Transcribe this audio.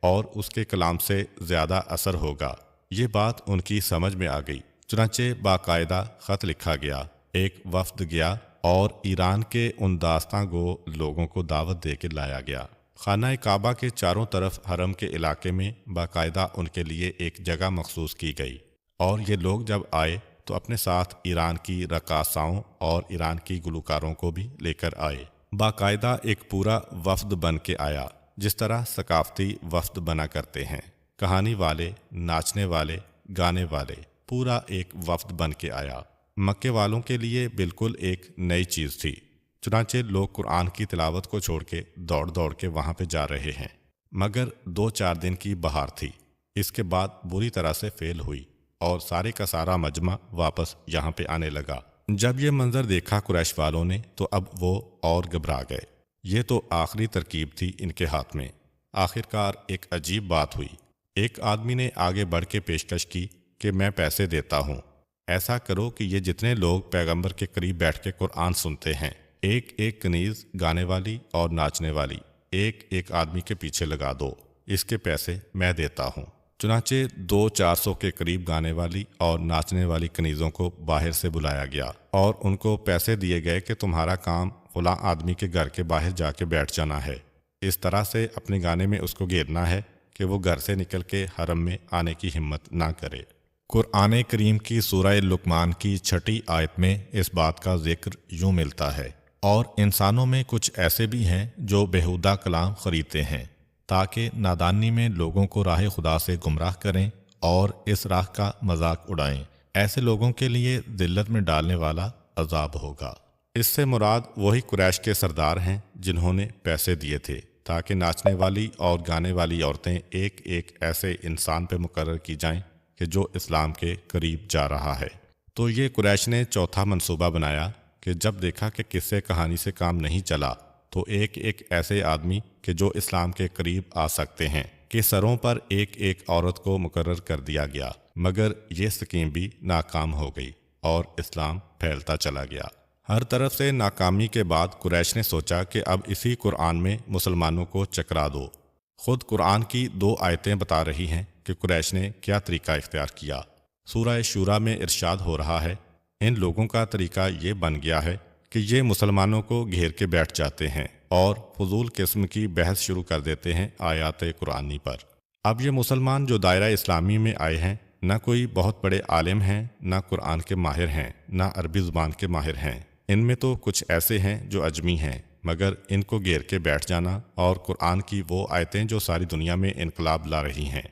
اور اس کے کلام سے زیادہ اثر ہوگا۔ یہ بات ان کی سمجھ میں آ گئی، چنانچہ باقاعدہ خط لکھا گیا، ایک وفد گیا اور ایران کے ان داستاں گو لوگوں کو دعوت دے کے لایا گیا۔ خانہ کعبہ کے چاروں طرف حرم کے علاقے میں باقاعدہ ان کے لیے ایک جگہ مخصوص کی گئی، اور یہ لوگ جب آئے تو اپنے ساتھ ایران کی رقاصاؤں اور ایران کی گلوکاروں کو بھی لے کر آئے۔ باقاعدہ ایک پورا وفد بن کے آیا، جس طرح ثقافتی وفد بنا کرتے ہیں، کہانی والے، ناچنے والے، گانے والے، پورا ایک وفد بن کے آیا۔ مکے والوں کے لیے بالکل ایک نئی چیز تھی، چنانچہ لوگ قرآن کی تلاوت کو چھوڑ کے دوڑ دوڑ کے وہاں پہ جا رہے ہیں، مگر 2-4 دن کی بہار تھی۔ اس کے بعد بری طرح سے فیل ہوئی اور سارے کا سارا مجمع واپس یہاں پہ آنے لگا۔ جب یہ منظر دیکھا قریش والوں نے تو اب وہ اور گھبرا گئے۔ یہ تو آخری ترکیب تھی ان کے ہاتھ میں۔ آخرکار ایک عجیب بات ہوئی۔ ایک آدمی نے آگے بڑھ کے پیشکش کی کہ میں پیسے دیتا ہوں، ایسا کرو کہ یہ جتنے لوگ پیغمبر کے قریب بیٹھ کے قرآن سنتے ہیں، ایک ایک کنیز گانے والی اور ناچنے والی ایک ایک آدمی کے پیچھے لگا دو، اس کے پیسے میں دیتا ہوں۔ چنانچہ 200-400 کے قریب گانے والی اور ناچنے والی کنیزوں کو باہر سے بلایا گیا اور ان کو پیسے دیے گئے کہ تمہارا کام فلاں آدمی کے گھر کے باہر جا کے بیٹھ جانا ہے، اس طرح سے اپنے گانے میں اس کو گھیرنا ہے کہ وہ گھر سے نکل کے حرم میں آنے کی ہمت نہ کرے۔ قرآن کریم کی سورہ لقمان کی 6 آیت میں اس بات کا ذکر یوں ملتا ہے، اور انسانوں میں کچھ ایسے بھی ہیں جو بیہودہ کلام خریدتے ہیں تاکہ نادانی میں لوگوں کو راہ خدا سے گمراہ کریں اور اس راہ کا مذاق اڑائیں، ایسے لوگوں کے لیے ذلت میں ڈالنے والا عذاب ہوگا۔ اس سے مراد وہی قریش کے سردار ہیں جنہوں نے پیسے دیے تھے تاکہ ناچنے والی اور گانے والی عورتیں ایک ایک ایسے انسان پہ مقرر کی جائیں کہ جو اسلام کے قریب جا رہا ہے۔ تو یہ قریش نے چوتھا منصوبہ بنایا کہ جب دیکھا کہ قصے کہانی سے کام نہیں چلا تو ایک ایک ایسے آدمی کہ جو اسلام کے قریب آ سکتے ہیں کہ سروں پر ایک ایک عورت کو مقرر کر دیا گیا، مگر یہ سکیم بھی ناکام ہو گئی اور اسلام پھیلتا چلا گیا۔ ہر طرف سے ناکامی کے بعد قریش نے سوچا کہ اب اسی قرآن میں مسلمانوں کو چکرا دو۔ خود قرآن کی 2 آیتیں بتا رہی ہیں کہ قریش نے کیا طریقہ اختیار کیا۔ سورہ شورا میں ارشاد ہو رہا ہے، ان لوگوں کا طریقہ یہ بن گیا ہے کہ یہ مسلمانوں کو گھیر کے بیٹھ جاتے ہیں اور فضول قسم کی بحث شروع کر دیتے ہیں آیات قرآنی پر۔ اب یہ مسلمان جو دائرہ اسلامی میں آئے ہیں، نہ کوئی بہت بڑے عالم ہیں، نہ قرآن کے ماہر ہیں، نہ عربی زبان کے ماہر ہیں، ان میں تو کچھ ایسے ہیں جو عجمی ہیں، مگر ان کو گھیر کے بیٹھ جانا اور قرآن کی وہ آیتیں جو ساری دنیا میں انقلاب لا رہی ہیں،